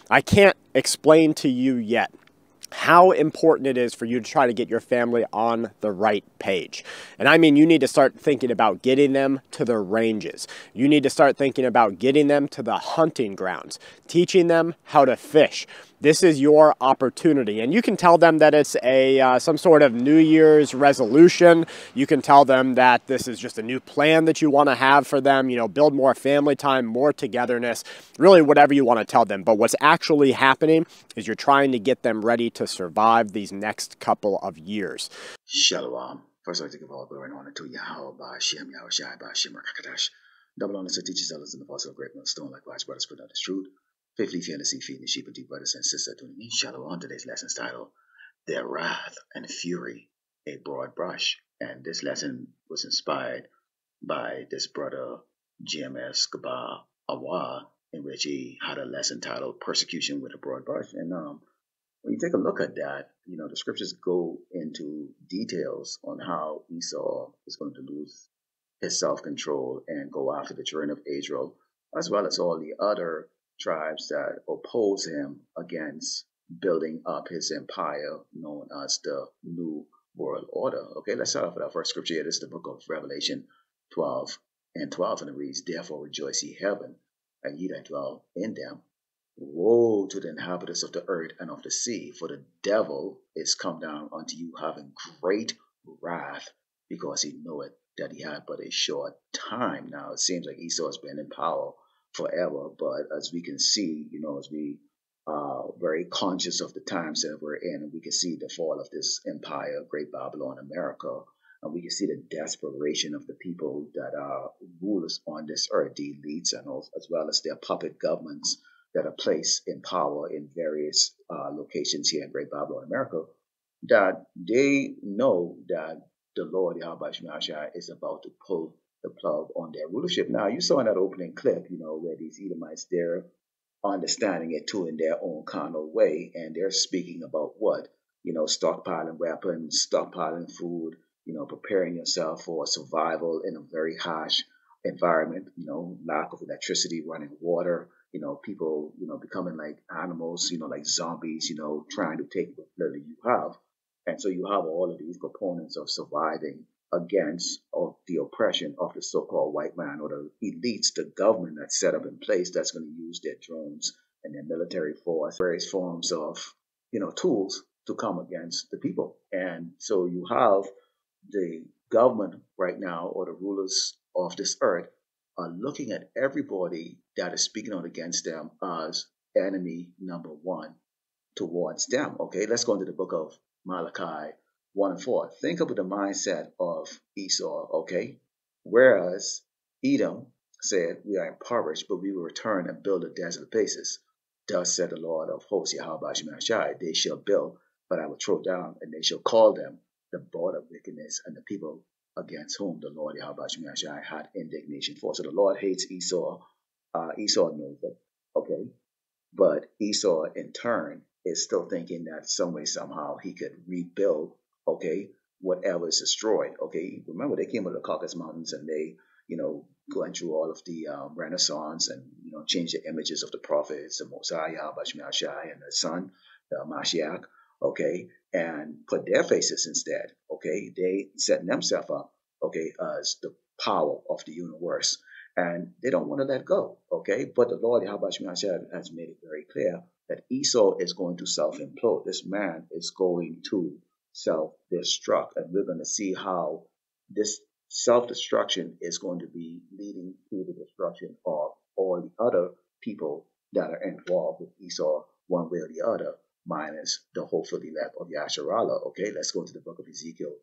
I can't explain to you yet how important it is for you to try to get your family on the right page. And I mean, you need to start thinking about getting them to the ranges. You need to start thinking about getting them to the hunting grounds, teaching them how to fish. This is your opportunity. And you can tell them that it's some sort of New Year's resolution. You can tell them that this is just a new plan that you want to have for them, build more family time, more togetherness, really whatever you want to tell them. But what's actually happening is you're trying to get them ready to survive these next couple of years. Shalom. First, I'd like to give all glory and honor to Yahweh, Ba'ashem, Yahweh Shai, Ba'ashem, Rakadash. Double honor to teachers, elders, and the apostle of great millstone, likewise, brothers, spread out the truth. Faithfully fearlessly feeding the sheep of deep brothers and sisters tuning in. Shalom. Today's lesson's titled, Their Wrath and Fury, a Broad Brush. And this lesson was inspired by this brother, GMS Gaba Awa, in which he had a lesson titled Persecution with a Broad Brush. And when you take a look at that, the scriptures go into details on how Esau is going to lose his self-control and go after the children of Israel, as well as all the other tribes that oppose him against building up his empire known as the New World Order. Okay, let's start off with our first scripture here. This is the book of Revelation 12 and 12, and it reads, Therefore rejoice ye heaven, and ye that dwell in them. Woe to the inhabitants of the earth and of the sea, for the devil is come down unto you having great wrath, because he knoweth that he had but a short time. Now, it seems like Esau has been in power forever, but as we can see, as we are very conscious of the times that we're in, and we can see the fall of this empire, Great Babylon, America, and we can see the desperation of the people that are rulers on this earth, the elites, and also, as well as their puppet governments that are placed in power in various locations here in Great Babylon, America, that they know that the Lord, Yahweh Shemashai, is about to pull the plug on their rulership. Now, you saw in that opening clip, where these Edomites, they're understanding it too in their own carnal way, and they're speaking about what? Stockpiling weapons, stockpiling food, preparing yourself for survival in a very harsh environment, lack of electricity, running water, people, becoming like animals, like zombies, trying to take what little you have. And so you have all of these proponents of surviving against the oppression of the so-called white man or the elites, the government that's set up in place that's going to use their drones and their military force, various forms of, tools to come against the people. And so you have the government right now, or the rulers of this earth, are looking at everybody that is speaking out against them as enemy number one towards them. Okay, let's go into the book of Malachi 1 and 4. Think of the mindset of Esau, okay? Whereas Edom said, we are impoverished, but we will return and build a desolate places. Thus said the Lord of hosts, Yahweh Shemashai, they shall build, but I will throw down, and they shall call them the border of wickedness, and the people against whom the Lord Yahweh Shemashai had indignation for. So the Lord hates Esau. Esau knows that, okay? But Esau, in turn, is still thinking that some way, somehow, he could rebuild, okay, whatever is destroyed, okay? Remember, they came with the Caucasus Mountains, and they, going through all of the Renaissance and, changed the images of the prophets, the Mosiah, Yahweh Shemashai, and the son, the Mashiach, okay, and put their faces instead, okay? They set themselves up, okay, as the power of the universe. And they don't want to let go, okay? But the Lord, Yahweh Shemashai, has made it very clear that Esau is going to self-implode. This man is going to self-destruct. And we're going to see how this self-destruction is going to be leading to the destruction of all the other people that are involved with Esau one way or the other, minus the hopeful elect of Yasharallah. Okay, let's go into the book of Ezekiel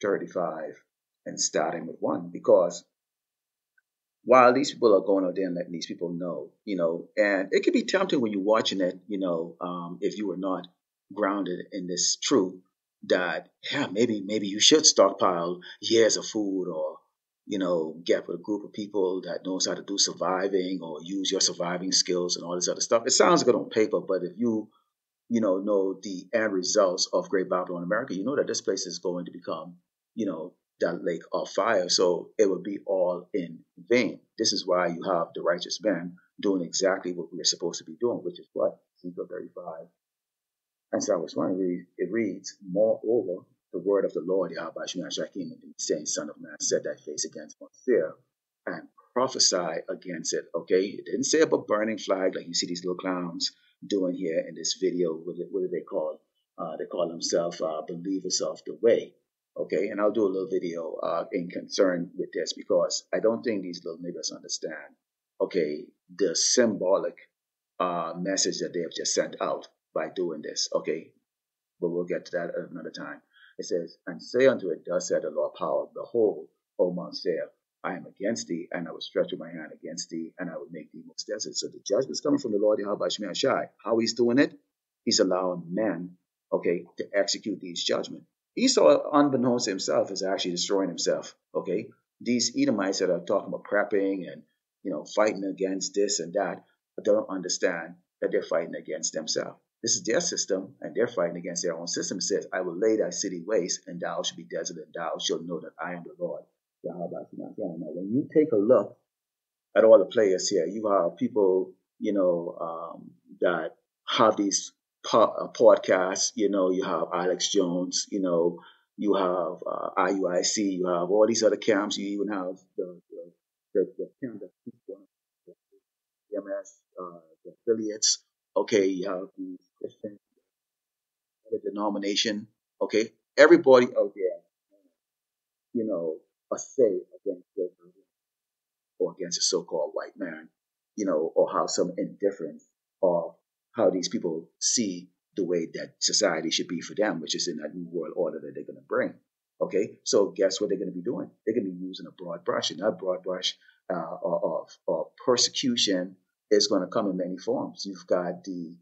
35 and starting with 1, because while these people are going out there and letting these people know, and it can be tempting when you're watching it, if you are not grounded in this truth, that, yeah, maybe you should stockpile years of food, or, get with a group of people that knows how to do surviving, or use your surviving skills and all this other stuff. It sounds good on paper, but if you, know the end results of Great Babylon, America, you know that this place is going to become, that lake of fire. So it would be all in vain. This is why you have the righteous men doing exactly what we're supposed to be doing, which is what? Ezekiel 35. And so I was wondering, it reads, moreover, the word of the Lord, Yahweh Shemashah, came unto me, saying, Son of man, set thy face against Mount Seir and prophesy against it. Okay? It didn't say about burning flag like you see these little clowns doing here in this video. What do they call? They call themselves believers of the way. Okay? And I'll do a little video in concern with this because I don't think these little niggas understand, okay, the symbolic message that they have just sent out by doing this. Okay? But we'll get to that at another time. It says, and say unto it, thus said the Lord power, behold, O Mount Seir, I am against thee, and I will stretch my hand against thee, and I will make thee most desolate. So the judgment is coming from the Lord Yahweh Shemashah. How he's doing it? He's allowing men, okay, to execute these judgments. Esau, unbeknownst to himself, is actually destroying himself. Okay, these Edomites that are talking about prepping and fighting against this and that, but don't understand that they're fighting against themselves. This is their system, and they're fighting against their own system. It says, I will lay thy city waste, and thou shalt be desolate, and thou shalt know that I am the Lord. Now, when you take a look at all the players here, you have people, that have these podcasts. You have Alex Jones, you have IUIC, you have all these other camps. You even have the camp that MS, the affiliates. Okay, you have the Christian denomination. Okay, everybody out there, a say against the or against a so-called white man, or how some indifference of how these people see the way that society should be for them, which is in that new world order that they're going to bring. Okay, so guess what they're going to be doing? They're going to be using a broad brush, and that broad brush of persecution is going to come in many forms. You've got the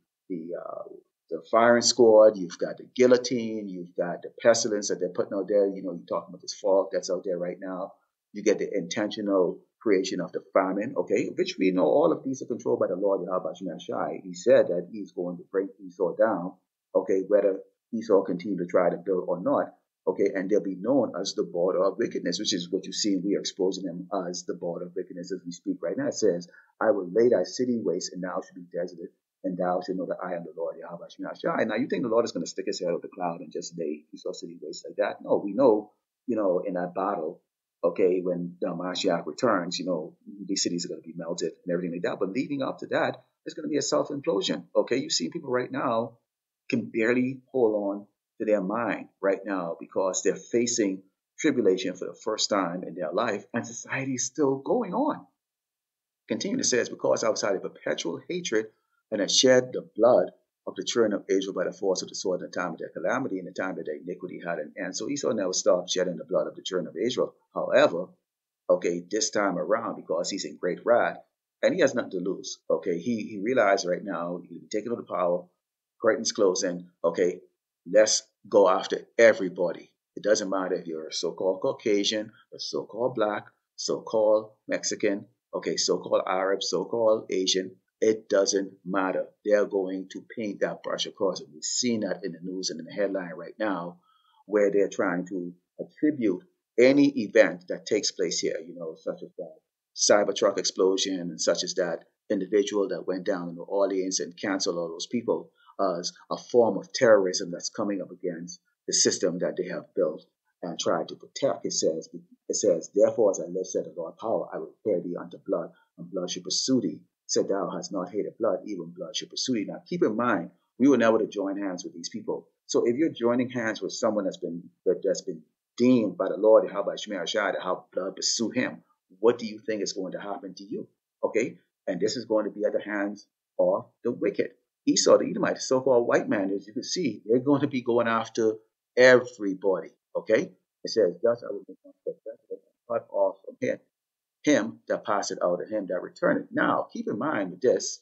firing squad, you've got the guillotine, you've got the pestilence that they're putting out there. You're talking about this fog that's out there right now. You get the intentional creation of the famine, okay, which we know all of these are controlled by the Lord Yahweh Shemashah. He said that he's going to bring Esau down, okay, whether Esau continue to try to build or not, okay, and they'll be known as the border of wickedness, which is what you see, we are exposing them as the border of wickedness as we speak right now. It says, I will lay thy city waste, and thou shalt be desolate, and thou shalt know that I am the Lord Yahweh Shemashah. And now you think the Lord is going to stick his head out the cloud and just lay Esau city waste like that? No, we know, in that battle, okay, when the Mashiach returns, these cities are going to be melted and everything like that. But leading up to that, there's going to be a self-implosion. Okay, you see people right now can barely hold on to their mind right now because they're facing tribulation for the first time in their life, and society is still going on. Continue to say it's because outside of perpetual hatred and has shed the blood of the children of Israel by the force of the sword in the time of their calamity, in the time that their iniquity had an end. So Esau never stopped shedding the blood of the children of Israel. However, okay, this time around, because he's in great wrath, and he has nothing to lose. Okay, he realized right now he's taking over the power, curtains closing. Okay, let's go after everybody. It doesn't matter if you're a so-called Caucasian, a so-called black, so-called Mexican, okay, so-called Arab, so-called Asian. It doesn't matter. They're going to paint that brush across it. We've seen that in the news and in the headline right now, where they're trying to attribute any event that takes place here, such as that Cybertruck explosion and such as that individual that went down in New Orleans and canceled all those people as a form of terrorism that's coming up against the system that they have built and tried to protect. It says, therefore, as I live, said the Lord power, I will prepare thee unto blood, and blood shall pursue thee. Said thou hast not hated blood, even blood shall pursue thee. Now keep in mind, we were never to join hands with these people. So if you're joining hands with someone that's been deemed by the Lord, how by Shemashah, to have blood pursue him, what do you think is going to happen to you? Okay, and this is going to be at the hands of the wicked. Esau, the Edomite, the so-called white man, as you can see, they're going to be going after everybody. Okay, it says, thus I will make cut off from him that passeth out and him that returneth. Now, keep in mind with this,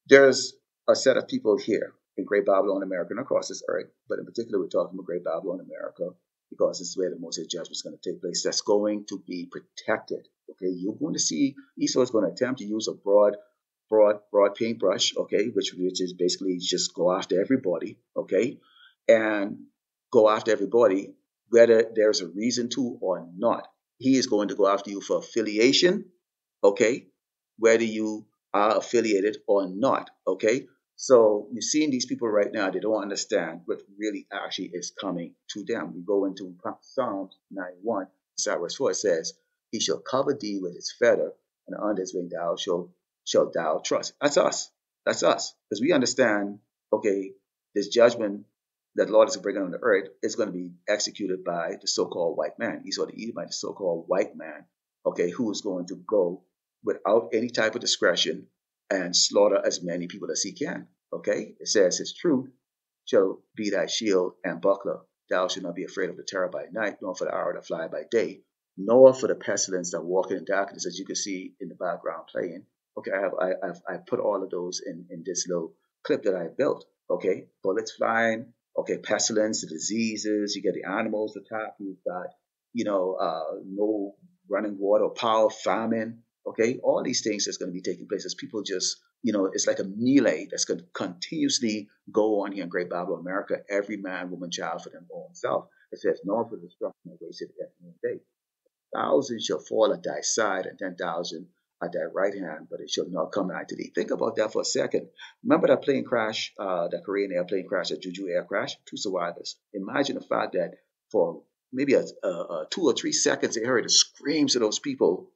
there's a set of people here in Great Babylon, America, and across this earth, but in particular, we're talking about Great Babylon, America, because this is where the Most High judgment is going to take place. That's going to be protected. Okay, you're going to see Esau is going to attempt to use a broad paintbrush. Okay, which is basically just go after everybody. Okay, and go after everybody. whether there's a reason to or not. He is going to go after you for affiliation, okay? Whether you are affiliated or not, okay? So you're seeing these people right now, they don't understand what really actually is coming to them. We go into Psalms 91, verse 4, it says, He shall cover thee with his feather, and under his wing thou shalt thou trust. That's us. That's us. Because we understand, okay, this judgment that the Lord is bringing on the earth is going to be executed by the so-called white man. Esau the Edomite, the so-called white man, okay, who is going to go without any type of discretion and slaughter as many people as he can. Okay, it says his truth shall be thy shield and buckler. Thou shalt not be afraid of the terror by night, nor for the arrow that fly by day, nor for the pestilence that walk in darkness, as you can see in the background playing. Okay, I've put all of those in this little clip that I built. Okay, bullets flying. Okay, pestilence, the diseases. You get the animals attack. You've got no running water, power, famine. Okay, all these things that's going to be taking place as people just, it's like a melee that's going to continuously go on here in Great Babylon, America. Every man, woman, child for their own self. It says, "Nor for the destruction of wasted at noonday. Thousands shall fall at thy side, and 10,000 at thy right hand, but it shall not come nigh to thee." Think about that for a second. Remember that plane crash, that Korean airplane crash, that Jeju air crash? 2 survivors. Imagine the fact that for maybe a 2 or 3 seconds, they heard the screams of those people,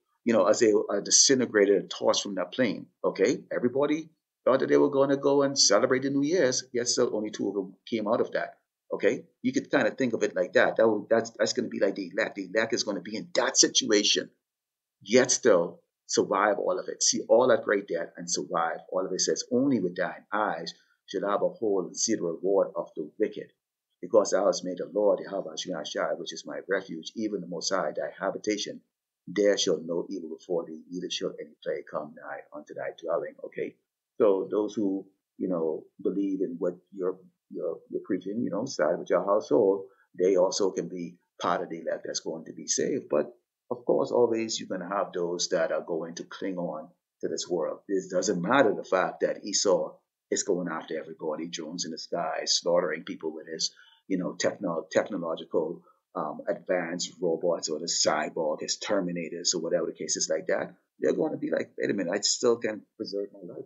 as they are disintegrated and tossed from that plane. Okay, everybody thought that they were going to go and celebrate the New Year's, yet still only 2 of them came out of that. Okay, you could kind of think of it like that. That's going to be like the elect. The elect is going to be in that situation, yet still survive all of it. See all that great death and survive all of it. It says, "Only with thine eyes should thou behold and see the reward of the wicked, because thou hast made the Lord Yahweh Shai, which is my refuge, even the Most High, thy habitation. There shall no evil before thee, neither shall any plague come nigh unto thy dwelling." Okay, so those who believe in what you're preaching, side with your household, they also can be part of the elect that's going to be saved. But of course, always you're going to have those that are going to cling on to this world. It doesn't matter the fact that Esau is going after everybody, drones in the sky, slaughtering people with his, technological advanced robots, or the cyborg, his Terminators, or whatever the case is like that. They're going to be like, wait a minute, I still can preserve my life.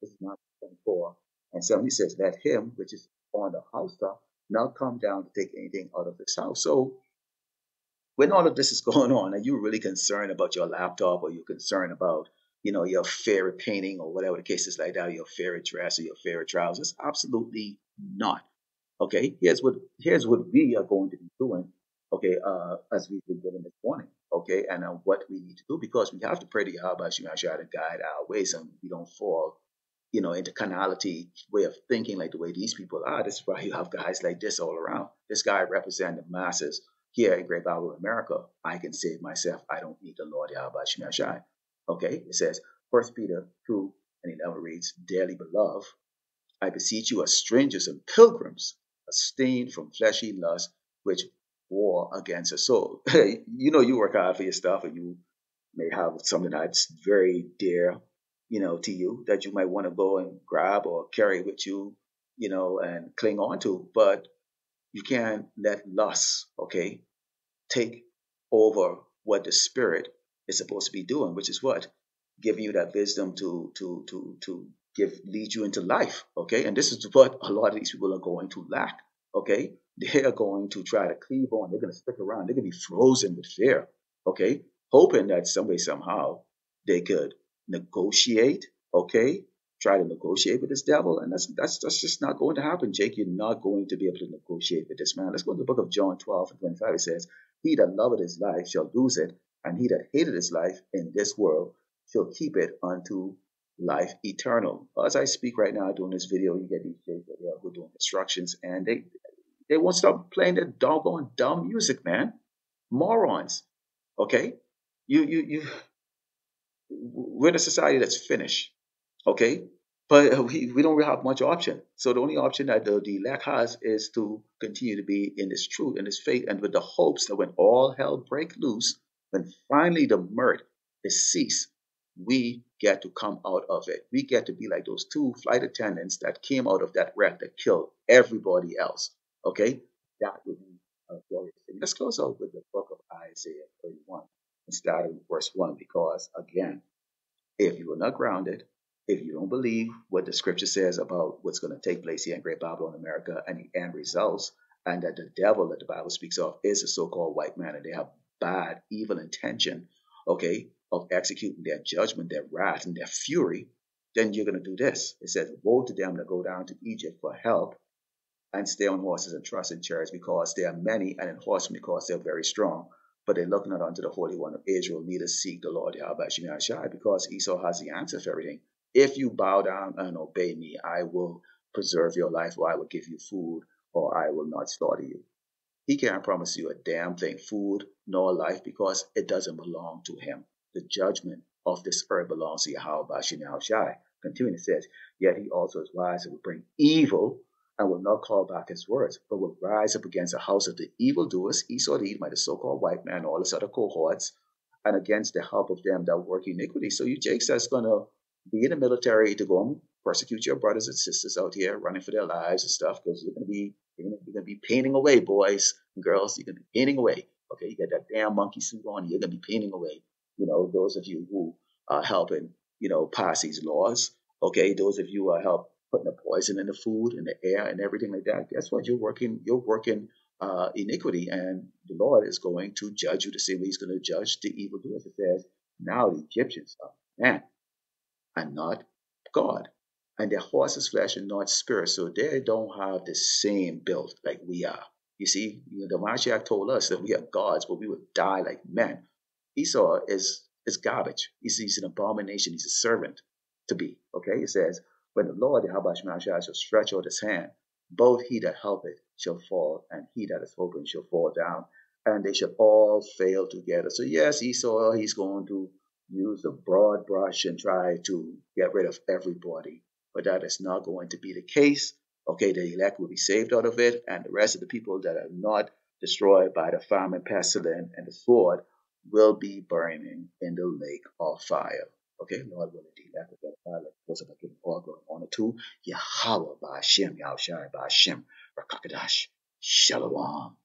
It's not 24. And somebody says, "Let him, which is on the housetop, not come down to take anything out of his house." So when all of this is going on, are you really concerned about your laptop, or you're concerned about, your favorite painting, or whatever the case is like that, your favorite dress or your favorite trousers? Absolutely not. Okay, here's what we are going to be doing. Okay, as we've been given this morning. Okay, and what we need to do, because we have to pray to Yahweh Shai to guide our ways, and we don't fall, into carnality way of thinking like the way these people are. This is why you have guys like this all around. This guy represents the masses here in Great Babylon, America. I can save myself. I don't need the Lord Yahweh Shai. Okay, it says 1 Peter 2 and 11 reads, "Dearly beloved, I beseech you as strangers and pilgrims, abstain from fleshly lusts which war against the soul." You work hard for your stuff, and you may have something that's very dear, to you, that you might want to go and grab or carry with you, and cling on to. But you can't let lust, okay, take over what the spirit is supposed to be doing, which is what? Giving you that wisdom to lead you into life. Okay. And this is what a lot of these people are going to lack. Okay. They are going to try to cleave on. They're going to stick around. They're going to be frozen with fear. Okay. Hoping that some way, somehow they could negotiate. Okay. Try to negotiate with this devil. And that's just not going to happen, Jake. You're not going to be able to negotiate with this man. Let's go to the book of John 12 and 25. It says, "He that loveth his life shall lose it, and he that hated his life in this world shall keep it unto life eternal." As I speak right now, doing this video, you get these kids who are doing constructions, and they won't stop playing that doggone dumb music, man. Morons. Okay? We're in a society that's finished. Okay? But we don't really have much option. So the only option that the elect has is to continue to be in this truth, in this faith, and with the hopes that when all hell break loose, when finally the mirth is ceased, we get to come out of it. We get to be like those 2 flight attendants that came out of that wreck that killed everybody else. Okay? That would be glorious thing. Let's close out with the book of Isaiah 31 and start in verse 1 because, again, if you are not grounded, if you don't believe what the scripture says about what's going to take place here in Great Babylon, America, and the end results, and that the devil that the Bible speaks of is a so-called white man, and they have bad, evil intention, okay, of executing their judgment, their wrath, and their fury, then you're going to do this. It says, woe to them that go down to Egypt for help and stay on horses and trust in chariots because they are many, and in horsemen because they're very strong. But they look not unto the Holy One of Israel, neither seek the Lord Yahweh Shai, because Esau has the answer for everything. If you bow down and obey me, I will preserve your life, or I will give you food, or I will not slaughter you. He can't promise you a damn thing, food nor life, because it doesn't belong to him. The judgment of this earth belongs to Yahweh Shai. Continuing, it says, yet he also is wise and will bring evil and will not call back his words, but will rise up against the house of the evildoers, Esau the Edomite, the so-called white man, all his other cohorts, and against the help of them that work iniquity. So you Jakes that's going to be in the military to go and persecute your brothers and sisters out here running for their lives and stuff, because you're going to be painting away, boys and girls. You're going to be painting away. Okay, you got that damn monkey suit on. You're going to be painting away. Those of you who are helping, pass these laws. Okay, those of you who are help putting the poison in the food and the air and everything like that. Guess what? You're working iniquity, and the Lord is going to judge you the same way He's going to judge the evildoers. It says, now the Egyptians are man and not God, and their horses' flesh and not spirit, so they don't have the same build like we are. You see, the Mashiach told us that we are gods, but we would die like men. Esau is garbage. He's an abomination. He's a servant to be. Okay, it says, when the Lord, the Yahweh Shai, shall stretch out his hand, both he that helpeth shall fall, and he that is hoping shall fall down, and they shall all fail together. So yes, Esau, he's going to use the broad brush and try to get rid of everybody, but that is not going to be the case. Okay, the elect will be saved out of it, and the rest of the people that are not destroyed by the famine, pestilence, and the sword will be burning in the lake of fire. Okay, Lord willing, the elect will get fire. Like those of us giving all glory and honor to Yahweh Ba'ashem, Yahushai Ba'ashem, Rakakadash, Shalom.